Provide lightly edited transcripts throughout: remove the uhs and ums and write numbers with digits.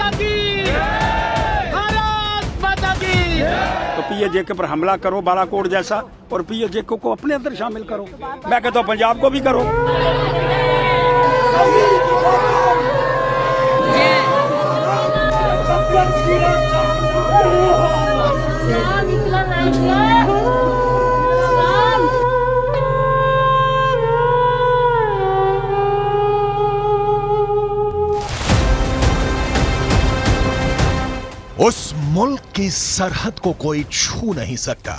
माता की, भारत माता की। तो पीएजे के पर हमला करो बालाकोट जैसा, और पीएजे को अपने अंदर शामिल करो। मैं कहता हूँ पंजाब को भी करो। उस मुल्क की सरहद को कोई छू नहीं सकता।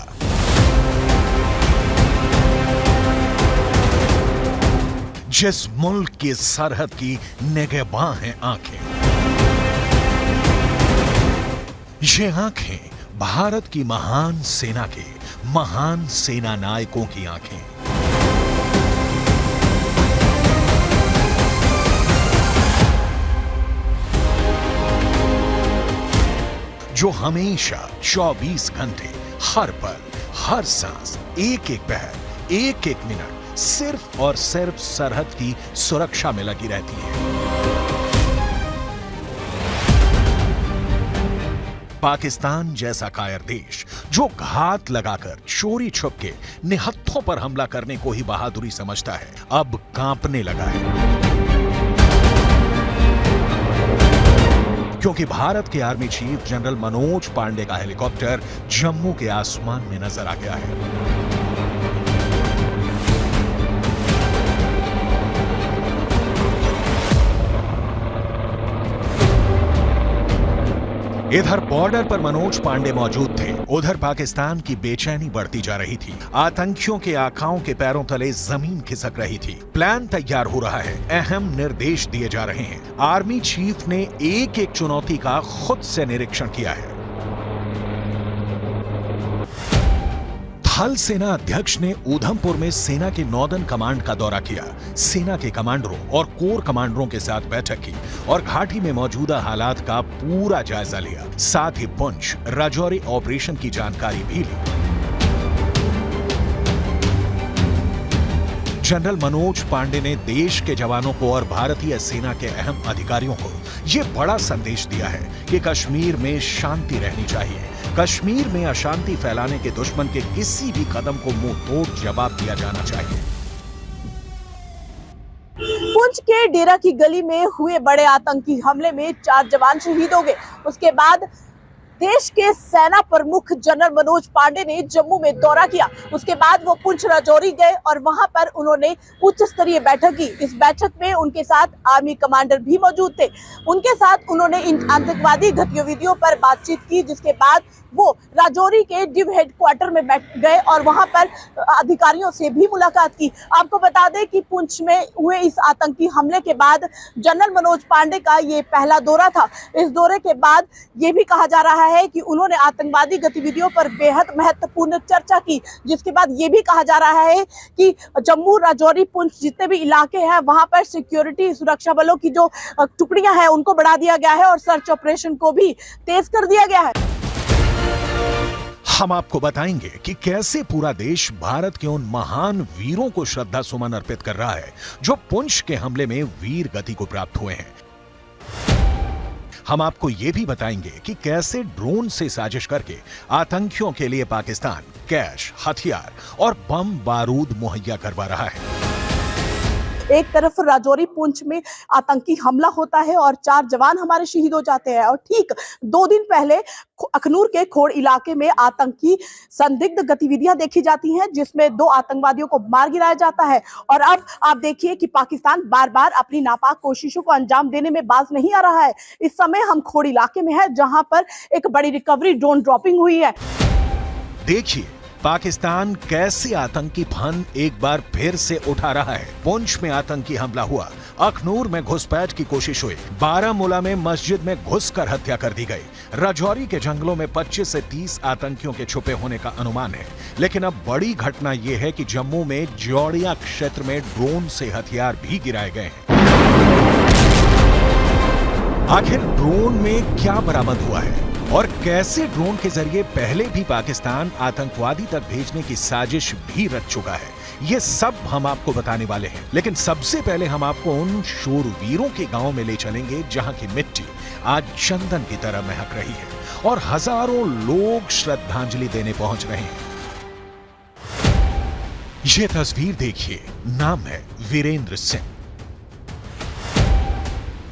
जिस मुल्क की सरहद की निगहबान हैं आंखें। ये आंखें भारत की महान सेना के महान सेना नायकों की आंखें। जो हमेशा 24 घंटे, हर पल, हर सांस, एक एक पहर, एक एक मिनट सिर्फ और सिर्फ सरहद की सुरक्षा में लगी रहती है। पाकिस्तान जैसा कायर देश जो घात लगाकर चोरी छुप के निहत्थों पर हमला करने को ही बहादुरी समझता है, अब कांपने लगा है। क्योंकि भारत के army chief general Manoj Pande का हेलीकॉप्टर जम्मू के आसमान में नजर आ गया है। इधर बॉर्डर पर मनोज पांडे मौजूद थे, उधर पाकिस्तान की बेचैनी बढ़ती जा रही थी। आतंकियों के आकाओं के पैरों तले जमीन खिसक रही थी। प्लान तैयार हो रहा है, अहम निर्देश दिए जा रहे हैं। आर्मी चीफ ने एक एक चुनौती का खुद से निरीक्षण किया है। थल सेना अध्यक्ष ने उधमपुर में सेना के नॉर्दर्न कमांड का दौरा किया, सेना के कमांडरों और कोर कमांडरों के साथ बैठक की और घाटी में मौजूदा हालात का पूरा जायजा लिया। साथ ही पुंछ राजौरी ऑपरेशन की जानकारी भी ली। जनरल मनोज पांडे ने देश के जवानों को और भारतीय सेना के अहम अधिकारियों को यह बड़ा संदेश दिया है कि कश्मीर में शांति रहनी चाहिए। कश्मीर में अशांति फैलाने के दुश्मन के किसी भी कदम को मुंह तोड़ जवाब दिया जाना चाहिए। पुंछ के डेरा की गली में हुए बड़े आतंकी हमले में 4 जवान शहीद हो गए। उसके बाद देश के सेना प्रमुख जनरल मनोज पांडे ने जम्मू में दौरा किया। उसके बाद वो पुंछ राजौरी गए और वहां पर उन्होंने उच्च स्तरीय बैठक की। इस बैठक में उनके साथ आर्मी कमांडर भी मौजूद थे। उनके साथ उन्होंने इन आतंकवादी गतिविधियों पर बातचीत की, जिसके बाद वो राजौरी के डिव हेडक्वार्टर में बैठ गए और वहां पर अधिकारियों से भी मुलाकात की। आपको बता दें कि पुंछ में हुए इस आतंकी हमले के बाद जनरल मनोज पांडे का ये पहला दौरा था। इस दौरे के बाद ये भी कहा जा रहा है कि उन्होंने आतंकवादी गतिविधियों पर बेहद महत्वपूर्ण चर्चा की, जिसके बाद ये भी कहा जा रहा है कि जम्मू राजौरी पुंछ जितने भी इलाके हैं वहां पर सिक्योरिटी सुरक्षा बलों की जो टुकड़ियां हैं उनको बढ़ा दिया गया है और सर्च ऑपरेशन को भी तेज कर दिया गया है। हम आपको बताएंगे कि कैसे पूरा देश भारत के उन महान वीरों को श्रद्धा सुमन अर्पित कर रहा है जो पुंछ के हमले में वीर गति को प्राप्त हुए हैं। हम आपको यह भी बताएंगे कि कैसे ड्रोन से साजिश करके आतंकियों के लिए पाकिस्तान कैश, हथियार और बम बारूद मुहैया करवा रहा है। एक तरफ राजौरी पुंछ में आतंकी हमला होता है और 4 जवान हमारे शहीद हो जाते हैं, और ठीक 2 दिन पहले अखनूर के खोड़ इलाके में आतंकी संदिग्ध गतिविधियां देखी जाती हैं, जिसमें 2 आतंकवादियों को मार गिराया जाता है। और अब आप देखिए कि पाकिस्तान बार बार अपनी नापाक कोशिशों को अंजाम देने में बाज नहीं आ रहा है। इस समय हम खोड़ इलाके में हैं, जहां पर एक बड़ी रिकवरी ड्रोन ड्रॉपिंग हुई है। देखिए पाकिस्तान कैसे आतंकी फन एक बार फिर से उठा रहा है। पुंछ में आतंकी हमला हुआ, अखनूर में घुसपैठ की कोशिश हुई, बारामूला में मस्जिद में घुसकर हत्या कर दी गई, राजौरी के जंगलों में 25 से 30 आतंकियों के छुपे होने का अनुमान है। लेकिन अब बड़ी घटना यह है कि जम्मू में जौड़िया क्षेत्र में ड्रोन से हथियार भी गिराए गए हैं। आखिर ड्रोन में क्या बरामद हुआ है और कैसे ड्रोन के जरिए पहले भी पाकिस्तान आतंकवादी तक भेजने की साजिश भी रच चुका है, ये सब हम आपको बताने वाले हैं। लेकिन सबसे पहले हम आपको उन शूरवीरों के गांव में ले चलेंगे जहां की मिट्टी आज चंदन की तरह महक रही है और हजारों लोग श्रद्धांजलि देने पहुंच रहे हैं। ये तस्वीर देखिए, नाम है वीरेंद्र सिंह।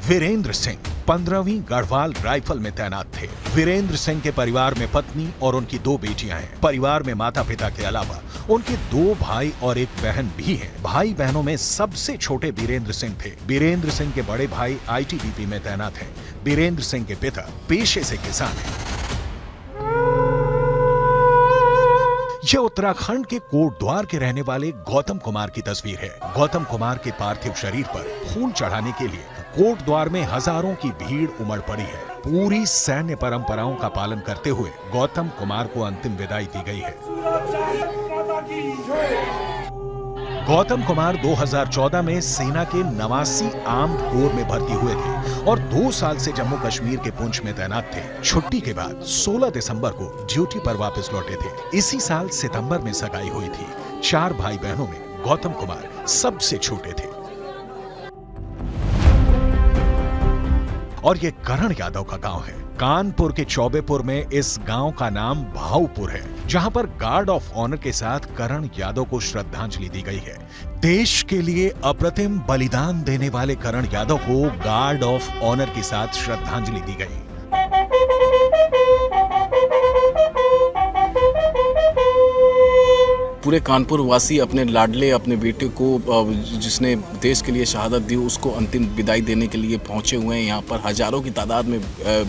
वीरेंद्र सिंह 15वीं गढ़वाल राइफल में तैनात थे। वीरेंद्र सिंह के परिवार में पत्नी और उनकी 2 बेटियां हैं। परिवार में माता पिता के अलावा उनके 2 भाई और एक बहन भी है। भाई बहनों में सबसे छोटे वीरेंद्र सिंह थे। वीरेंद्र सिंह के बड़े भाई आईटीबीपी में तैनात हैं। वीरेंद्र सिंह के पिता पेशे से किसान हैं। यह उत्तराखंड के कोटद्वार के रहने वाले गौतम कुमार की तस्वीर है। गौतम कुमार के पार्थिव शरीर पर फूल चढ़ाने के लिए कोटद्वार में हजारों की भीड़ उमड़ पड़ी है। पूरी सैन्य परंपराओं का पालन करते हुए गौतम कुमार को अंतिम विदाई दी गई है। गौतम कुमार 2014 में सेना के 89 आर्म्ड कोर में भर्ती हुए थे और 2 साल से जम्मू कश्मीर के पुंछ में तैनात थे। छुट्टी के बाद 16 दिसंबर को ड्यूटी पर वापस लौटे थे। इसी साल सितंबर में सगाई हुई थी। 4 भाई बहनों में गौतम कुमार सबसे छोटे थे। और ये करण यादव का गांव है। कानपुर के चौबेपुर में इस गांव का नाम भाऊपुर है, जहां पर गार्ड ऑफ ऑनर के साथ करण यादव को श्रद्धांजलि दी गई है। देश के लिए अप्रतिम बलिदान देने वाले करण यादव को गार्ड ऑफ ऑनर के साथ श्रद्धांजलि दी गई। पूरे कानपुर वासी अपने लाडले अपने बेटे को जिसने देश के लिए शहादत दी उसको अंतिम विदाई देने के लिए पहुंचे हुए हैं। यहाँ पर हजारों की तादाद में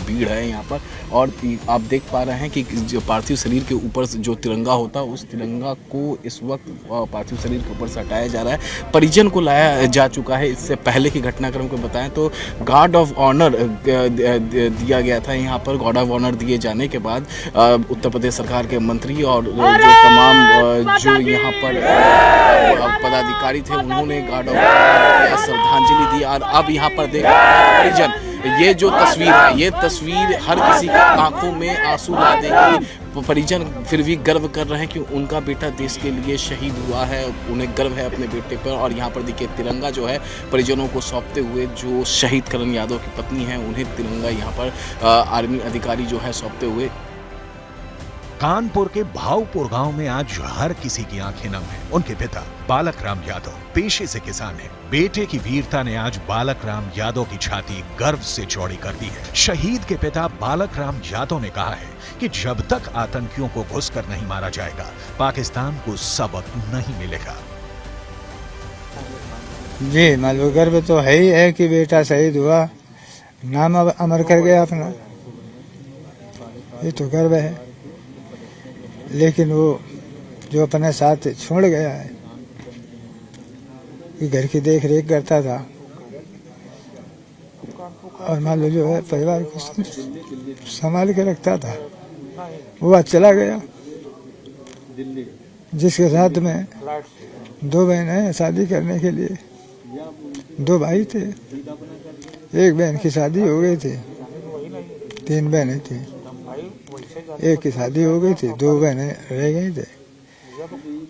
भीड़ है यहाँ पर। और आप देख पा रहे हैं कि जो पार्थिव शरीर के ऊपर जो तिरंगा होता है उस तिरंगा को इस वक्त पार्थिव शरीर के ऊपर से हटाया जा रहा है। परिजन को लाया जा चुका है। इससे पहले के घटनाक्रम को बताएं तो गार्ड ऑफ ऑनर दिया गया था यहाँ पर। गार्ड ऑफ ऑनर दिए जाने के बाद उत्तर प्रदेश सरकार के मंत्री और जो तमाम जो यहाँ पर पदाधिकारी थे उन्होंने गार्ड ऑफ ऑनर श्रद्धांजलि दी। और अब यहाँ पर देख परिजन, ये जो तस्वीर है ये तस्वीर हर किसी की आंखों में आंसू ला देगी। परिजन फिर भी गर्व कर रहे हैं कि उनका बेटा देश के लिए शहीद हुआ है। उन्हें गर्व है अपने बेटे पर। और यहाँ पर देखिए तिरंगा जो है परिजनों को सौंपते हुए जो शहीद करण यादव की पत्नी है उन्हें तिरंगा यहाँ पर आर्मी अधिकारी जो है सौंपते हुए। कानपुर के भाऊपुर गांव में आज हर किसी की आंखें नम हैं। उनके पिता बालक राम यादव पेशे से किसान हैं। बेटे की वीरता ने आज बालक राम यादव की छाती गर्व से चौड़ी कर दी है। शहीद के पिता बालक राम यादव ने कहा है कि जब तक आतंकियों को घुसकर नहीं मारा जाएगा पाकिस्तान को सबक नहीं मिलेगा। जी मालूम गर्व तो है ही है कि बेटा शहीद हुआ, नाम अमर कर गया अपना, ये तो गर्व है। लेकिन वो जो अपने साथ छोड़ गया है कि घर की देख रेख करता था और मान लो जो है परिवार को संभाल के रखता था, वो आज चला गया। जिसके साथ में 2 बहनें शादी करने के लिए, 2 भाई थे। एक बहन की शादी हो गई थी, 3 बहनें थी। एक की शादी हो गई थी, 2 बहनें रह गई थे।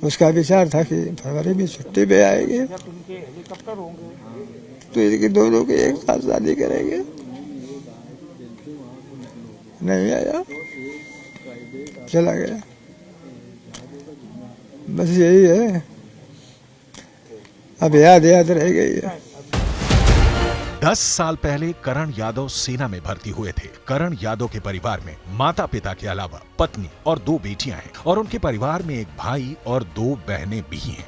उसका विचार था कि फरवरी में छुट्टी पे आएगी तो इसकी दोनों की एक साथ शादी करेंगे। नहीं आया, चला गया। बस यही है, अब याद रह गई है। 10 साल पहले करण यादव सेना में भर्ती हुए थे। करण यादव के परिवार में माता पिता के अलावा पत्नी और 2 बेटियां हैं और उनके परिवार में एक भाई और 2 बहनें भी हैं।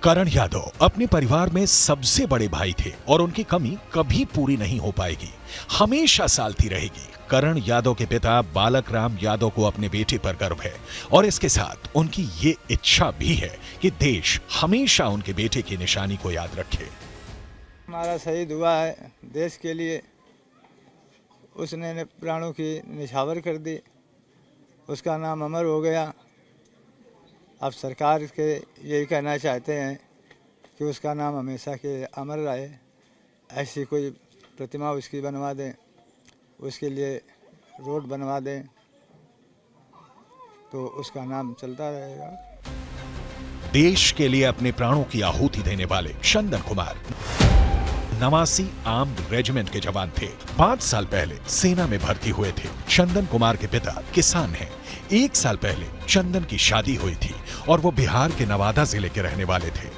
करण यादव अपने परिवार में सबसे बड़े भाई थे और उनकी कमी कभी पूरी नहीं हो पाएगी, हमेशा सालती रहेगी। करण यादव के पिता बालक राम यादव को अपने बेटे पर गर्व है और इसके साथ उनकी ये इच्छा भी है कि देश हमेशा उनके बेटे की निशानी को याद रखे। हमारा शहीद हुआ है देश के लिए, उसने प्राणों की निछावर कर दी, उसका नाम अमर हो गया। अब सरकार के यही कहना चाहते हैं कि उसका नाम हमेशा के अमर रहे। ऐसी कोई प्रतिमा उसकी बनवा दें, उसके लिए रोड बनवा दें तो उसका नाम चलता रहेगा। देश के लिए अपने प्राणों की आहुति देने वाले चंदन कुमार 89 आर्म्ड रेजिमेंट के जवान थे। 5 साल पहले सेना में भर्ती हुए थे। चंदन कुमार के पिता किसान हैं। 1 साल पहले चंदन की शादी हुई थी और वो बिहार के नवादा जिले के रहने वाले थे।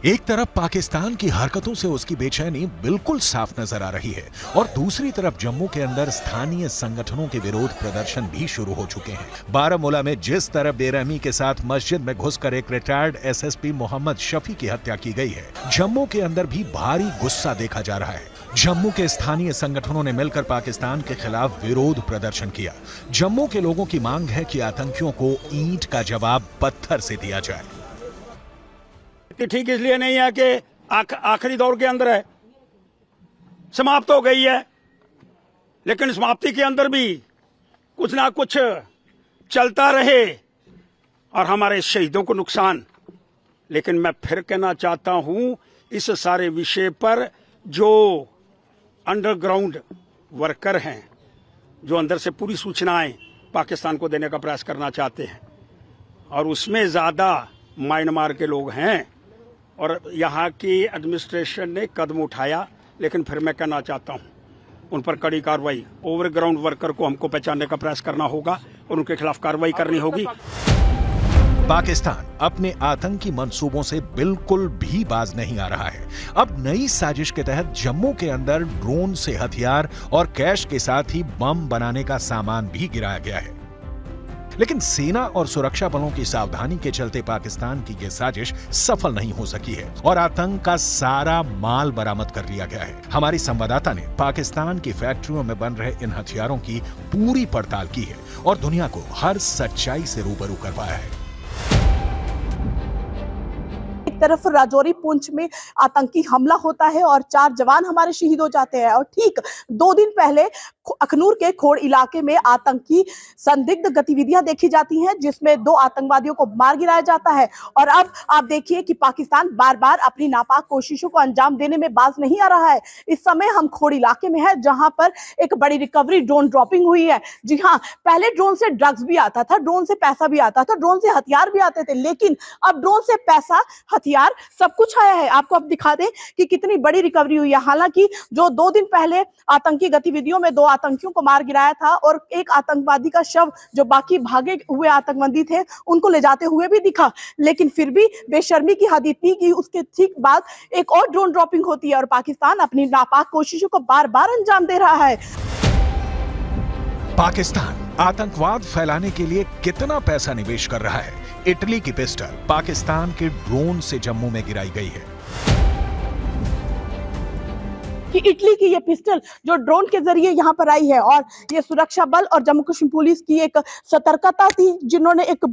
एक तरफ पाकिस्तान की हरकतों से उसकी बेचैनी बिल्कुल साफ नजर आ रही है और दूसरी तरफ जम्मू के अंदर स्थानीय संगठनों के विरोध प्रदर्शन भी शुरू हो चुके हैं। बारामूला में जिस तरह बेरहमी के साथ मस्जिद में घुसकर एक रिटायर्ड एसएसपी मोहम्मद शफी की हत्या की गई है, जम्मू के अंदर भी भारी गुस्सा देखा जा रहा है। जम्मू के स्थानीय संगठनों ने मिलकर पाकिस्तान के खिलाफ विरोध प्रदर्शन किया। जम्मू के लोगों की मांग है कि आतंकियों को ईंट का जवाब पत्थर से दिया जाए। ठीक इसलिए नहीं है कि आखिरी दौर के अंदर है, समाप्त हो गई है, लेकिन समाप्ति के अंदर भी कुछ ना कुछ चलता रहे और हमारे शहीदों को नुकसान। लेकिन मैं फिर कहना चाहता हूं, इस सारे विषय पर जो अंडरग्राउंड वर्कर हैं, जो अंदर से पूरी सूचनाएं पाकिस्तान को देने का प्रयास करना चाहते हैं, और उसमें ज्यादा म्यांमार के लोग हैं, और यहाँ की एडमिनिस्ट्रेशन ने कदम उठाया, लेकिन फिर मैं कहना चाहता हूँ उन पर कड़ी कार्रवाई, ओवरग्राउंड वर्कर को हमको पहचानने का प्रयास करना होगा और उनके खिलाफ कार्रवाई करनी होगी। पाकिस्तान अपने आतंकी मंसूबों से बिल्कुल भी बाज नहीं आ रहा है। अब नई साजिश के तहत जम्मू के अंदर ड्रोन से हथियार और कैश के साथ ही बम बनाने का सामान भी गिराया गया है। लेकिन सेना और सुरक्षा बलों की सावधानी के चलते पाकिस्तान की यह साजिश सफल नहीं हो सकी है और आतंक का सारा माल बरामद कर लिया गया है। हमारी संवाददाता ने पाकिस्तान की फैक्ट्रियों में बन रहे इन हथियारों की पूरी पड़ताल की है और दुनिया को हर सच्चाई से रूबरू करवाया है। तरफ राजौरी पुंछ में आतंकी हमला होता है और 4 जवान हमारे शहीद हो जाते हैं, और ठीक 2 दिन पहले अखनूर के खोड़ इलाके में आतंकी संदिग्ध गतिविधियां देखी जाती हैं, जिसमें 2 आतंकवादियों को मार गिराया जाता है। और अब आप देखिए कि पाकिस्तान बार बार अपनी नापाक कोशिशों को अंजाम देने में बाज नहीं आ रहा है। इस समय हम खोड़ इलाके में है, जहां पर एक बड़ी रिकवरी ड्रोन ड्रॉपिंग हुई है। जी हाँ, पहले ड्रोन से ड्रग्स भी आता था, ड्रोन से पैसा भी आता था, ड्रोन से हथियार भी आते थे, लेकिन अब ड्रोन से पैसा, हथियार, सब कुछ आया है। आपको अब दिखा दें कि कितनी बड़ी रिकवरी हुई है। हालांकि जो 2 दिन पहले आतंकी गतिविधियों में 2 आतंकियों को मार गिराया था और एक आतंकवादी का शव, जो बाकी भागे हुए आतंकवादी थे, उनको ले जाते हुए भी दिखा, लेकिन फिर भी बेशर्मी की हद इतनी कि उसके ठीक बाद एक और ड्रोन ड्रॉपिंग होती है और पाकिस्तान अपनी नापाक कोशिशों को बार बार अंजाम दे रहा है। पाकिस्तान आतंकवाद फैलाने के लिए कितना पैसा निवेश कर रहा है। इटली की पिस्टल पाकिस्तान के ड्रोन से जम्मू में गिराई गई है। कि इटली की ये पिस्टल जो ड्रोन के जरिए यहाँ पर आई है, और ये सुरक्षा बल और जम्मू कश्मीर पुलिस की एक सतर्कता थी, जिन्होंने एक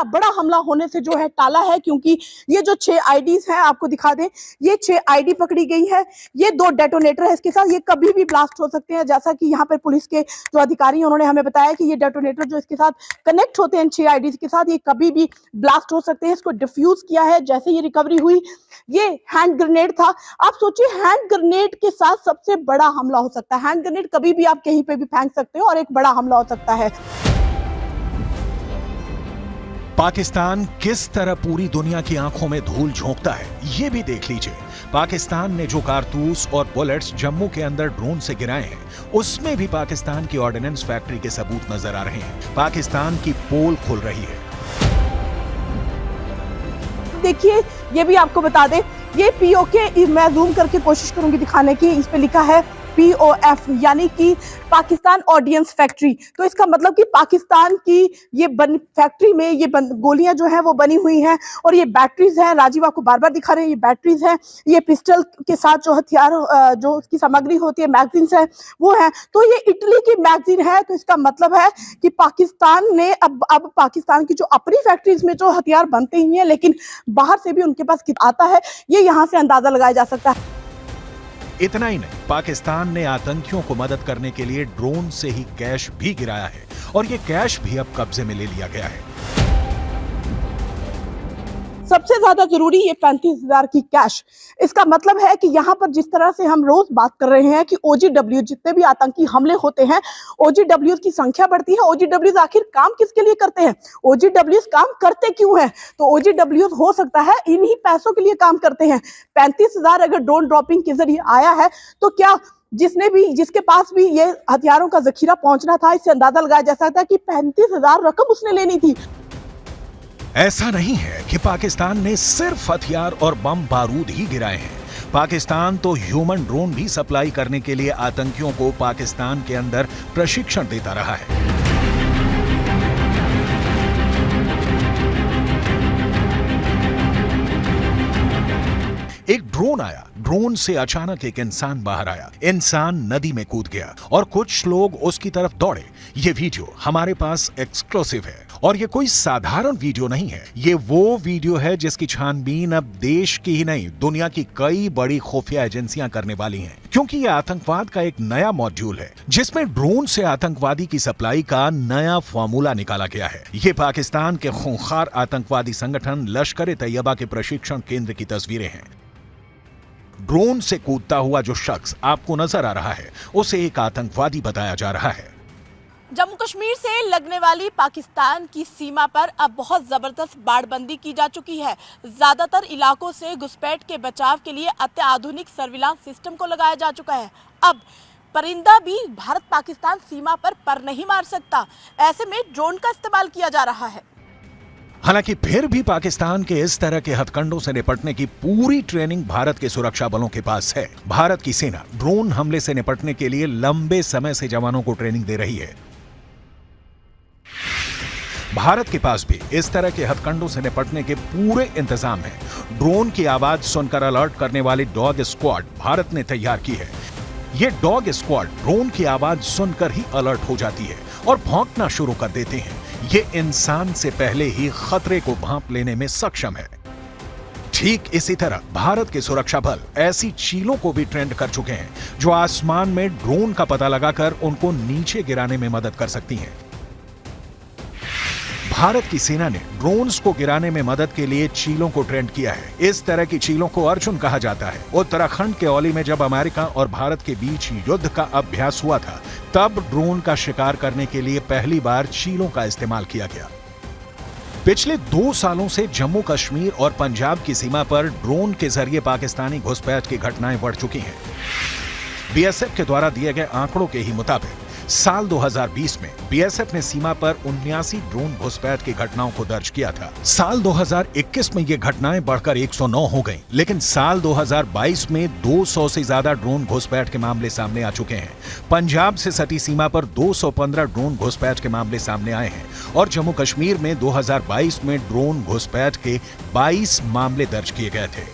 बड़ा हमला होने से जो है टाला है। क्योंकि ये जो 6 आईडीज हैं, आपको दिखा दें, ये 6 आईडी पकड़ी गई है। ये 2 डेटोनेटर है इसके साथ, ये कभी भी ब्लास्ट हो सकते हैं। जैसा कि यहाँ पर पुलिस के जो अधिकारी हैं, उन्होंने हमें बताया कि ये डेटोनेटर जो इसके साथ कनेक्ट होते हैं 6 आईडीज के साथ, ये कभी भी ब्लास्ट हो सकते हैं। इसको डिफ्यूज किया है जैसे ये रिकवरी हुई। ये हैंड ग्रेनेड था। आप सोचिए, हैंड ग्रेनेड के साथ सबसे बड़ा हमला हो सकता है। हैंड ग्रेनेड कभी भी आप कहीं पे भी फेंक सकते हो और एक बड़ा हमला हो सकता है। पाकिस्तान किस तरह पूरी दुनिया की आंखों में धूल झोंकता है, ये भी देख लीजिए। पाकिस्तान ने जो कारतूस और बुलेट्स जम्मू के अंदर ड्रोन से गिराए हैं, उसमें भी पाकिस्तान की ऑर्डिनेंस फैक्ट्री के सबूत नजर आ रहे हैं। पाकिस्तान की पोल खुल रही है। देखिए, ये भी आपको बता दें, ये पीओके, मैं जूम करके कोशिश करूंगी दिखाने की, इस पे लिखा है POF, यानी कि पाकिस्तान ऑर्डिनेंस फैक्ट्री। तो इसका मतलब कि पाकिस्तान की ये फैक्ट्री में ये गोलियां जो है वो बनी हुई हैं, और ये बैटरीज हैं। राजीव आपको बार बार दिखा रहे हैं, ये बैटरीज हैं। ये पिस्टल के साथ जो हथियार, जो उसकी सामग्री होती है, मैगजीन्स है, वो है। तो ये इटली की मैगजीन है। तो इसका मतलब है कि पाकिस्तान ने अब पाकिस्तान की जो अपनी फैक्ट्रीज में जो हथियार बनते ही हैं, लेकिन बाहर से भी उनके पास आता है, ये यहाँ से अंदाजा लगाया जा सकता है। इतना ही नहीं, पाकिस्तान ने आतंकियों को मदद करने के लिए ड्रोन से ही कैश भी गिराया है और ये कैश भी अब कब्जे में ले लिया गया है। सबसे ज्यादा जरूरी ये 35,000 की कैश। इसका मतलब है कि यहाँ पर जिस तरह से हम रोज बात कर रहे हैं कि OGW जितने भी आतंकी हमले होते हैं, OGW की संख्या बढ़ती है। OGW आखिर काम किसके लिए करते हैं? OGW काम करते क्यों हैं? तो OGW हो सकता है इन्हीं पैसों के लिए काम करते हैं। 35,000 अगर ड्रोन ड्रॉपिंग के जरिए आया है तो क्या जिसके पास भी ये हथियारों का जखीरा पहुंचना था, इससे अंदाजा लगाया जा सकता है कि 35,000 रकम उसने लेनी थी। ऐसा नहीं है कि पाकिस्तान ने सिर्फ हथियार और बम बारूद ही गिराए हैं। पाकिस्तान तो ह्यूमन ड्रोन भी सप्लाई करने के लिए आतंकियों को पाकिस्तान के अंदर प्रशिक्षण देता रहा है। एक ड्रोन आया, ड्रोन से अचानक एक इंसान बाहर आया, इंसान नदी में कूद गया और कुछ लोग उसकी तरफ दौड़े। ये वीडियो हमारे पास एक्सक्लूसिव है और ये कोई साधारण वीडियो नहीं है। ये वो वीडियो है जिसकी छानबीन अब देश की ही नहीं दुनिया की कई बड़ी खुफिया एजेंसियां करने वाली हैं, क्योंकि ये आतंकवाद का एक नया मॉड्यूल है जिसमें ड्रोन से आतंकवादी की सप्लाई का नया फॉर्मूला निकाला गया है। ये पाकिस्तान के खूंखार आतंकवादी संगठन लश्कर-ए-तैयबा के प्रशिक्षण केंद्र की तस्वीरें हैं। ड्रोन से कूदता हुआ जो शख्स आपको नजर आ रहा है उसे एक आतंकवादी बताया जा रहा है। जम्मू कश्मीर से लगने वाली पाकिस्तान की सीमा पर अब बहुत जबरदस्त बाड़बंदी की जा चुकी है। ज्यादातर इलाकों से घुसपैठ के बचाव के लिए अत्याधुनिक सर्विलांस सिस्टम को लगाया जा चुका है। अब परिंदा भी भारत पाकिस्तान सीमा पर नहीं मार सकता, ऐसे में ड्रोन का इस्तेमाल किया जा रहा है। हालांकि फिर भी पाकिस्तान के इस तरह के हथकंडों से निपटने की पूरी ट्रेनिंग भारत के सुरक्षा बलों के पास है। भारत की सेना ड्रोन हमले से निपटने के लिए लंबे समय से जवानों को ट्रेनिंग दे रही है। भारत के पास भी इस तरह के हथकंडों से निपटने के पूरे इंतजाम हैं। ड्रोन की आवाज सुनकर अलर्ट करने वाली डॉग स्क्वाड भारत ने तैयार की है। ये डॉग स्क्वाड ड्रोन की आवाज सुनकर ही अलर्ट हो जाती है और भौंकना शुरू कर देते हैं। ये इंसान से पहले ही खतरे को भांप लेने में सक्षम है। ठीक इसी तरह भारत के सुरक्षा बल ऐसी चीलों को भी ट्रेंड कर चुके हैं जो आसमान में ड्रोन का पता लगाकर उनको नीचे गिराने में मदद कर सकती हैं। भारत की सेना ने ड्रोन्स को गिराने में मदद के लिए चीलों को ट्रेंड किया है। इस तरह की चीलों को अर्जुन कहा जाता है। उत्तराखंड के औली में जब अमेरिका और भारत के बीच युद्ध का अभ्यास हुआ था, तब ड्रोन का शिकार करने के लिए पहली बार चीलों का इस्तेमाल किया गया। पिछले 2 सालों से जम्मू कश्मीर और पंजाब की सीमा पर ड्रोन के जरिए पाकिस्तानी घुसपैठ की घटनाएं बढ़ चुकी हैं। बीएसएफ के द्वारा दिए गए आंकड़ों के ही मुताबिक साल 2020 में बीएसएफ ने सीमा पर 79 ड्रोन घुसपैठ की घटनाओं को दर्ज किया था। साल 2021 में ये घटनाएं बढ़कर 109 हो गईं, लेकिन साल 2022 में 200 से ज्यादा ड्रोन घुसपैठ के मामले सामने आ चुके हैं। पंजाब से सटी सीमा पर 215 ड्रोन घुसपैठ के मामले सामने आए हैं और जम्मू कश्मीर में 2022 में ड्रोन घुसपैठ के 22 मामले दर्ज किए गए थे।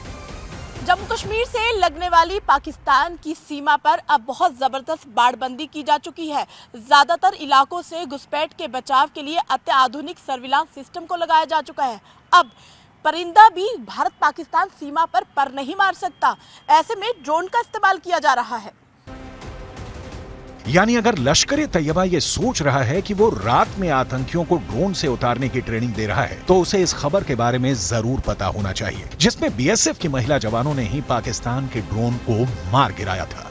जम्मू कश्मीर से लगने वाली पाकिस्तान की सीमा पर अब बहुत जबरदस्त बाड़बंदी की जा चुकी है। ज्यादातर इलाकों से घुसपैठ के बचाव के लिए अत्याधुनिक सर्विलांस सिस्टम को लगाया जा चुका है। अब परिंदा भी भारत पाकिस्तान सीमा पर नहीं मार सकता, ऐसे में ड्रोन का इस्तेमाल किया जा रहा है। यानी अगर लश्कर-ए-तैयबा ये सोच रहा है कि वो रात में आतंकियों को ड्रोन से उतारने की ट्रेनिंग दे रहा है, तो उसे इस खबर के बारे में जरूर पता होना चाहिए, जिसमें बीएसएफ की महिला जवानों ने ही पाकिस्तान के ड्रोन को मार गिराया था।